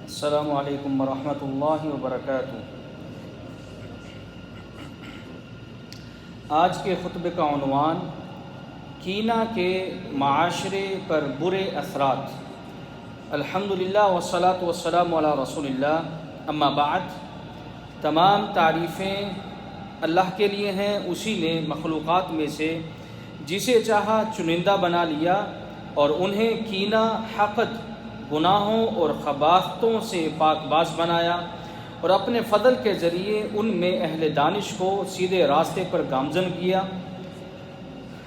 السلام علیکم ورحمۃ اللہ وبرکاتہ۔ آج کے خطبے کا عنوان کینہ کے معاشرے پر برے اثرات۔ الحمدللہ والصلاۃ والسلام علی رسول اللہ، اما بعد۔ تمام تعریفیں اللہ کے لیے ہیں، اسی نے مخلوقات میں سے جسے چاہا چنندہ بنا لیا اور انہیں کینہ، حقد، گناہوں اور خباثتوں سے پاک باز بنایا اور اپنے فضل کے ذریعے ان میں اہل دانش کو سیدھے راستے پر گامزن کیا۔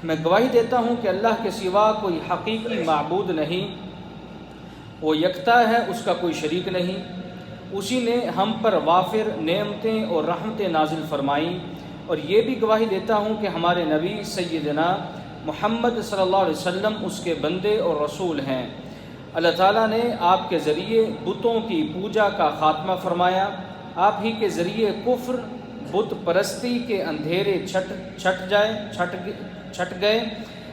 میں گواہی دیتا ہوں کہ اللہ کے سوا کوئی حقیقی معبود نہیں، وہ یکتا ہے، اس کا کوئی شریک نہیں۔ اسی نے ہم پر وافر نعمتیں اور رحمتیں نازل فرمائیں، اور یہ بھی گواہی دیتا ہوں کہ ہمارے نبی سیدنا محمد صلی اللہ علیہ وسلم اس کے بندے اور رسول ہیں۔ اللہ تعالیٰ نے آپ کے ذریعے بتوں کی پوجا کا خاتمہ فرمایا، آپ ہی کے ذریعے کفر، بت پرستی کے اندھیرے چھٹ گئے۔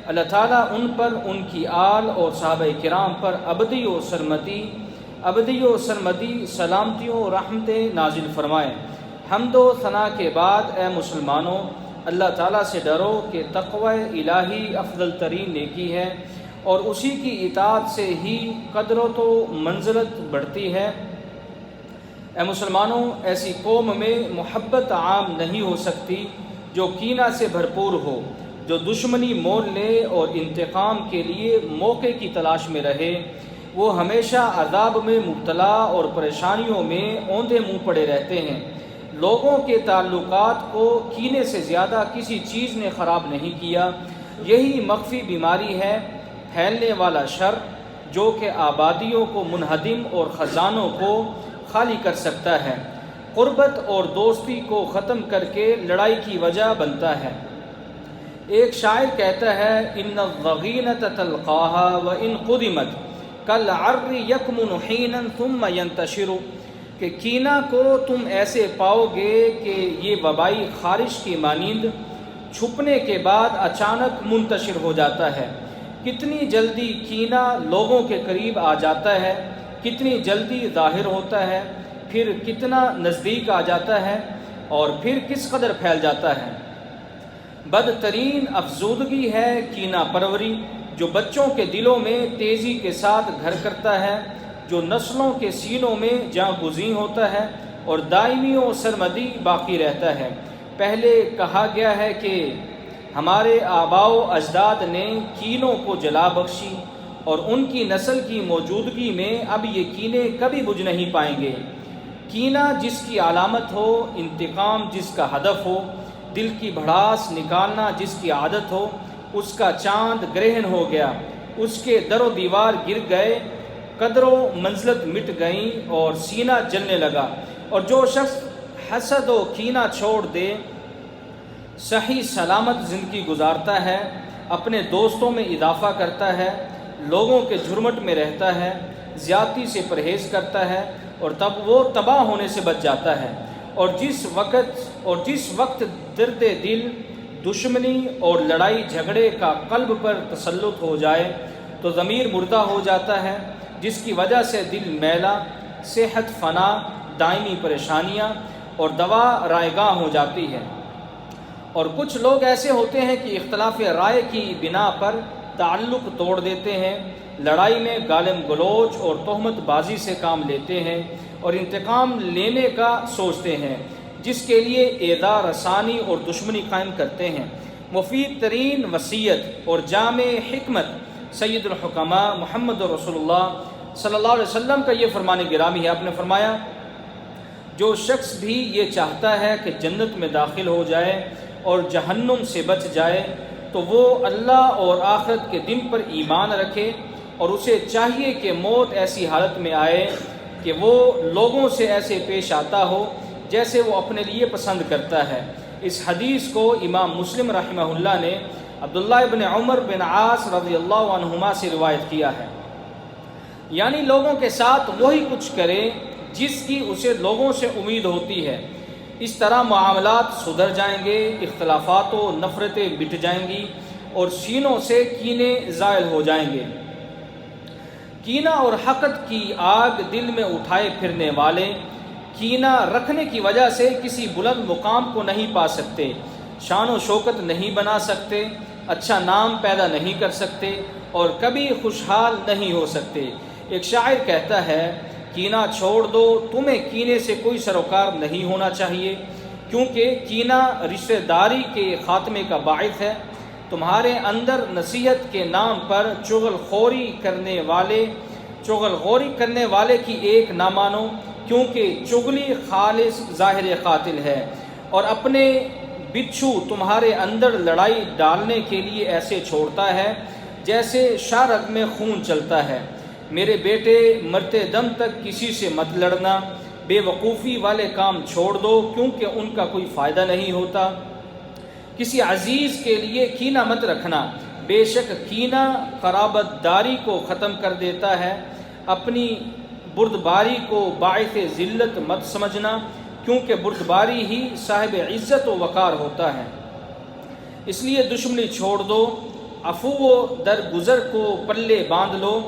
اللہ تعالیٰ ان پر، ان کی آل اور صحابہ کرام پر ابدی و سرمدی سلامتیوں و رحمتیں نازل فرمائے۔ حمد و ثنا کے بعد اے مسلمانوں، اللہ تعالیٰ سے ڈرو کہ تقوی الہی افضل ترین نیکی ہے، اور اسی کی اطاعت سے ہی قدرت و منزلت بڑھتی ہے۔ اے مسلمانوں، ایسی قوم میں محبت عام نہیں ہو سکتی جو کینہ سے بھرپور ہو، جو دشمنی مول لے اور انتقام کے لیے موقع کی تلاش میں رہے۔ وہ ہمیشہ عذاب میں مبتلا اور پریشانیوں میں اوندھے منہ پڑے رہتے ہیں۔ لوگوں کے تعلقات کو کینے سے زیادہ کسی چیز نے خراب نہیں کیا۔ یہی مخفی بیماری ہے، پھیلنے والا شر، جو کہ آبادیوں کو منہدم اور خزانوں کو خالی کر سکتا ہے، قربت اور دوستی کو ختم کر کے لڑائی کی وجہ بنتا ہے۔ ایک شاعر کہتا ہے، ان الضغینۃ تلقاها وان قدمت کالعر یکمن حینا ثم ینتشر، کہ کینہ کو تم ایسے پاؤ گے کہ یہ وبائی خارش کی مانند چھپنے کے بعد اچانک منتشر ہو جاتا ہے۔ کتنی جلدی کینہ لوگوں کے قریب آ جاتا ہے، کتنی جلدی ظاہر ہوتا ہے، پھر کتنا نزدیک آ جاتا ہے، اور پھر کس قدر پھیل جاتا ہے۔ بدترین افزودگی ہے کینہ پروری، جو بچوں کے دلوں میں تیزی کے ساتھ گھر کرتا ہے، جو نسلوں کے سینوں میں جاں گزین ہوتا ہے اور دائمی و سرمدی باقی رہتا ہے۔ پہلے کہا گیا ہے کہ ہمارے آباء و اجداد نے کینوں کو جلا بخشی، اور ان کی نسل کی موجودگی میں اب یہ کینے کبھی بجھ نہیں پائیں گے۔ کینہ جس کی علامت ہو، انتقام جس کا ہدف ہو، دل کی بھڑاس نکالنا جس کی عادت ہو، اس کا چاند گرہن ہو گیا، اس کے در و دیوار گر گئے، قدر و منزلت مٹ گئیں اور سینہ جلنے لگا۔ اور جو شخص حسد و کینہ چھوڑ دے، صحیح سلامت زندگی گزارتا ہے، اپنے دوستوں میں اضافہ کرتا ہے، لوگوں کے جھرمٹ میں رہتا ہے، زیادتی سے پرہیز کرتا ہے، اور تب وہ تباہ ہونے سے بچ جاتا ہے۔ اور جس وقت درد دل، دشمنی اور لڑائی جھگڑے کا قلب پر تسلط ہو جائے تو ضمیر مردہ ہو جاتا ہے، جس کی وجہ سے دل میلا، صحت فنا، دائمی پریشانیاں اور دوا رائگاں ہو جاتی ہے۔ اور کچھ لوگ ایسے ہوتے ہیں کہ اختلاف رائے کی بنا پر تعلق توڑ دیتے ہیں، لڑائی میں گالم گلوچ اور تہمت بازی سے کام لیتے ہیں، اور انتقام لینے کا سوچتے ہیں، جس کے لیے ایذا رسانی اور دشمنی قائم کرتے ہیں۔ مفید ترین وصیت اور جامع حکمت سید الحکماء محمد رسول اللہ صلی اللہ علیہ وسلم کا یہ فرمان گرامی ہے۔ آپ نے فرمایا، جو شخص بھی یہ چاہتا ہے کہ جنت میں داخل ہو جائے اور جہنم سے بچ جائے، تو وہ اللہ اور آخرت کے دن پر ایمان رکھے، اور اسے چاہیے کہ موت ایسی حالت میں آئے کہ وہ لوگوں سے ایسے پیش آتا ہو جیسے وہ اپنے لیے پسند کرتا ہے۔ اس حدیث کو امام مسلم رحمہ اللہ نے عبداللہ ابن عمر بن عاص رضی اللہ عنہما سے روایت کیا ہے، یعنی لوگوں کے ساتھ وہی کچھ کرے جس کی اسے لوگوں سے امید ہوتی ہے، اس طرح معاملات سدھر جائیں گے، اختلافات و نفرتیں مٹ جائیں گی، اور سینوں سے کینے زائل ہو جائیں گے۔ کینہ اور حقد کی آگ دل میں اٹھائے پھرنے والے کینہ رکھنے کی وجہ سے کسی بلند مقام کو نہیں پا سکتے، شان و شوکت نہیں بنا سکتے، اچھا نام پیدا نہیں کر سکتے اور کبھی خوشحال نہیں ہو سکتے۔ ایک شاعر کہتا ہے، کینہ چھوڑ دو، تمہیں کینے سے کوئی سروکار نہیں ہونا چاہیے، کیونکہ کینہ رشتہ داری کے خاتمے کا باعث ہے۔ تمہارے اندر نصیحت کے نام پر چغل خوری کرنے والے کی ایک نہ مانو، کیونکہ چغلی خالص ظاہر قاتل ہے، اور اپنے بچھو تمہارے اندر لڑائی ڈالنے کے لیے ایسے چھوڑتا ہے جیسے شارگ میں خون چلتا ہے۔ میرے بیٹے، مرتے دم تک کسی سے مت لڑنا، بے وقوفی والے کام چھوڑ دو، کیونکہ ان کا کوئی فائدہ نہیں ہوتا۔ کسی عزیز کے لیے کینہ مت رکھنا، بے شک کینہ قرابت داری کو ختم کر دیتا ہے۔ اپنی بردباری کو باعث ذلت مت سمجھنا، کیونکہ بردباری ہی صاحب عزت و وقار ہوتا ہے۔ اس لیے دشمنی چھوڑ دو، عفو و درگزر کو پلے باندھ لو،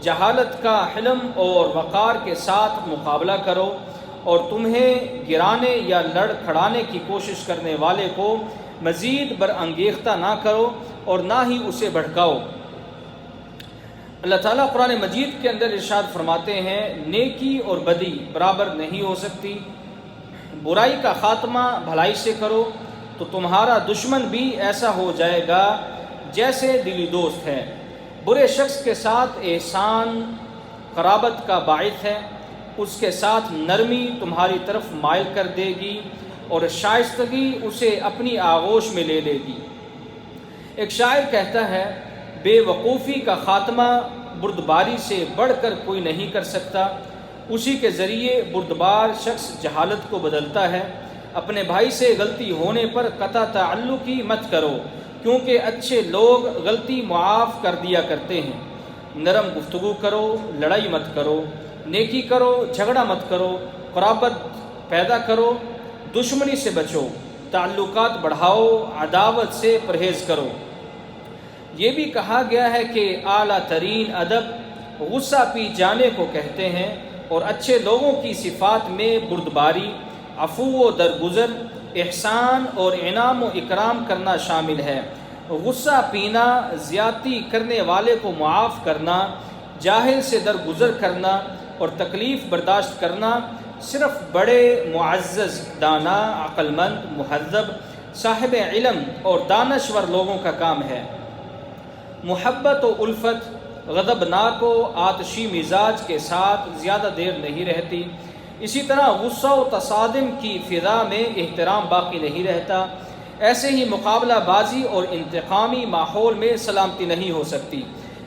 جہالت کا حلم اور وقار کے ساتھ مقابلہ کرو، اور تمہیں گرانے یا لڑ کھڑانے کی کوشش کرنے والے کو مزید برانگیختہ نہ کرو اور نہ ہی اسے بھڑکاؤ۔ اللہ تعالیٰ قرآن مجید کے اندر ارشاد فرماتے ہیں، نیکی اور بدی برابر نہیں ہو سکتی، برائی کا خاتمہ بھلائی سے کرو تو تمہارا دشمن بھی ایسا ہو جائے گا جیسے دلی دوست ہے۔ برے شخص کے ساتھ احسان قرابت کا باعث ہے، اس کے ساتھ نرمی تمہاری طرف مائل کر دے گی اور شائستگی اسے اپنی آغوش میں لے لے گی۔ ایک شاعر کہتا ہے، بے وقوفی کا خاتمہ بردباری سے بڑھ کر کوئی نہیں کر سکتا، اسی کے ذریعے بردبار شخص جہالت کو بدلتا ہے۔ اپنے بھائی سے غلطی ہونے پر قطع تعلقی مت کرو، کیونکہ اچھے لوگ غلطی معاف کر دیا کرتے ہیں۔ نرم گفتگو کرو، لڑائی مت کرو، نیکی کرو، جھگڑا مت کرو، قرابت پیدا کرو، دشمنی سے بچو، تعلقات بڑھاؤ، عداوت سے پرہیز کرو۔ یہ بھی کہا گیا ہے کہ اعلیٰ ترین ادب غصہ پی جانے کو کہتے ہیں، اور اچھے لوگوں کی صفات میں بردباری، عفو و درگزر، احسان اور انعام و اکرام کرنا شامل ہے۔ غصہ پینا، زیادتی کرنے والے کو معاف کرنا، جاہل سے درگزر کرنا اور تکلیف برداشت کرنا صرف بڑے معزز، دانا، عقل مند، مہذب، صاحب علم اور دانشور لوگوں کا کام ہے۔ محبت و الفت غضبناک و آتشی مزاج کے ساتھ زیادہ دیر نہیں رہتی، اسی طرح غصہ و تصادم کی فضا میں احترام باقی نہیں رہتا۔ ایسے ہی مقابلہ بازی اور انتقامی ماحول میں سلامتی نہیں ہو سکتی۔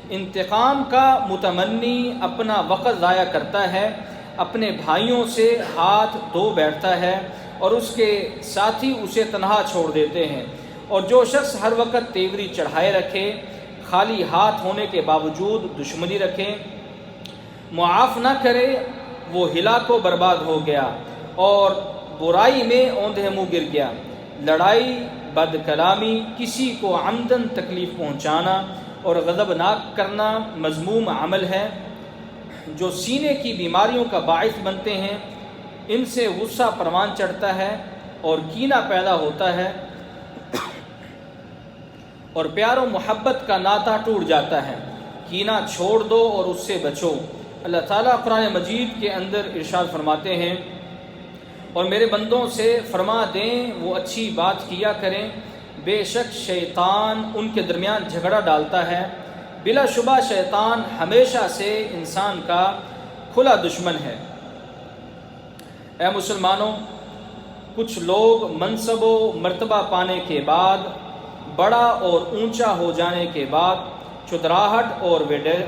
انتقام کا متمنی اپنا وقت ضائع کرتا ہے، اپنے بھائیوں سے ہاتھ دھو بیٹھتا ہے اور اس کے ساتھی اسے تنہا چھوڑ دیتے ہیں، اور جو شخص ہر وقت تیوری چڑھائے رکھے، خالی ہاتھ ہونے کے باوجود دشمنی رکھے، معاف نہ کرے، وہ ہلاک و برباد ہو گیا اور برائی میں اوندھے منہ گر گیا۔ لڑائی، بد کلامی، کسی کو عمدن تکلیف پہنچانا اور غضبناک کرنا مذموم عمل ہے جو سینے کی بیماریوں کا باعث بنتے ہیں۔ ان سے غصہ پروان چڑھتا ہے اور کینہ پیدا ہوتا ہے اور پیار و محبت کا ناطہ ٹوٹ جاتا ہے۔ کینہ چھوڑ دو اور اس سے بچو۔ اللہ تعالیٰ قرآن مجید کے اندر ارشاد فرماتے ہیں، اور میرے بندوں سے فرما دیں وہ اچھی بات کیا کریں، بے شک شیطان ان کے درمیان جھگڑا ڈالتا ہے۔ بلا شبہ شیطان ہمیشہ سے انسان کا کھلا دشمن ہے۔ اے مسلمانوں، کچھ لوگ منصب و مرتبہ پانے کے بعد، بڑا اور اونچا ہو جانے کے بعد، چدراہٹ اور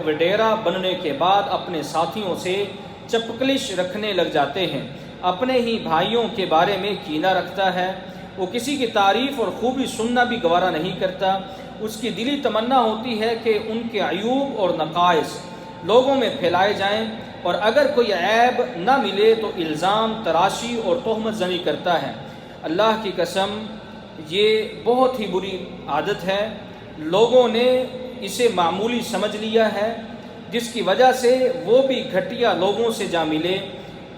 وڈیرا بننے کے بعد اپنے ساتھیوں سے چپکلش رکھنے لگ جاتے ہیں، اپنے ہی بھائیوں کے بارے میں کینہ رکھتا ہے، وہ کسی کی تعریف اور خوبی سننا بھی گوارا نہیں کرتا، اس کی دلی تمنا ہوتی ہے کہ ان کے عیوب اور نقائص لوگوں میں پھیلائے جائیں، اور اگر کوئی عیب نہ ملے تو الزام تراشی اور تہمت زنی کرتا ہے۔ اللہ کی قسم، یہ بہت ہی بری عادت ہے، لوگوں نے اسے معمولی سمجھ لیا ہے۔ جس کی وجہ سے وہ بھی گھٹیا لوگوں سے جا ملے،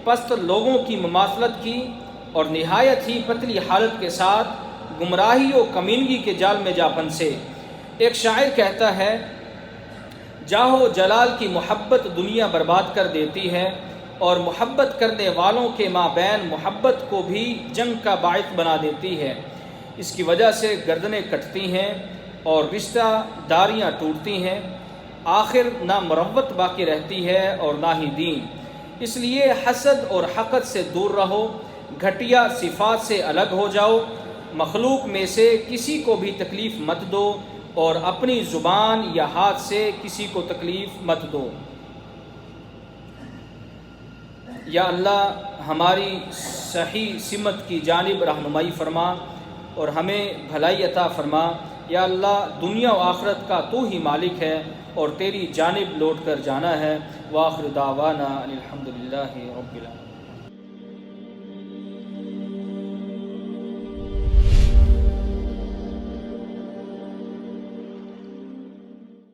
پست لوگوں کی مماثلت کی اور نہایت ہی پتلی حالت کے ساتھ گمراہی و کمینگی کے جال میں جا پھنسے۔ ایک شاعر کہتا ہے، جاہ و جلال کی محبت دنیا برباد کر دیتی ہے، اور محبت کرنے والوں کے مابین محبت کو بھی جنگ کا باعث بنا دیتی ہے۔ اس کی وجہ سے گردنیں کٹتی ہیں اور رشتہ داریاں ٹوٹتی ہیں، آخر نہ مروت باقی رہتی ہے اور نہ ہی دین۔ اس لیے حسد اور حقد سے دور رہو، گھٹیا صفات سے الگ ہو جاؤ، مخلوق میں سے کسی کو بھی تکلیف مت دو اور اپنی زبان یا ہاتھ سے کسی کو تکلیف مت دو۔ یا اللہ ہماری صحیح سمت کی جانب رہنمائی فرما اور ہمیں بھلائی عطا فرما۔ یا اللہ دنیا و آخرت کا تو ہی مالک ہے اور تیری جانب لوٹ کر جانا ہے۔ وآخر دعوانا ان الحمد للہ رب العالمین۔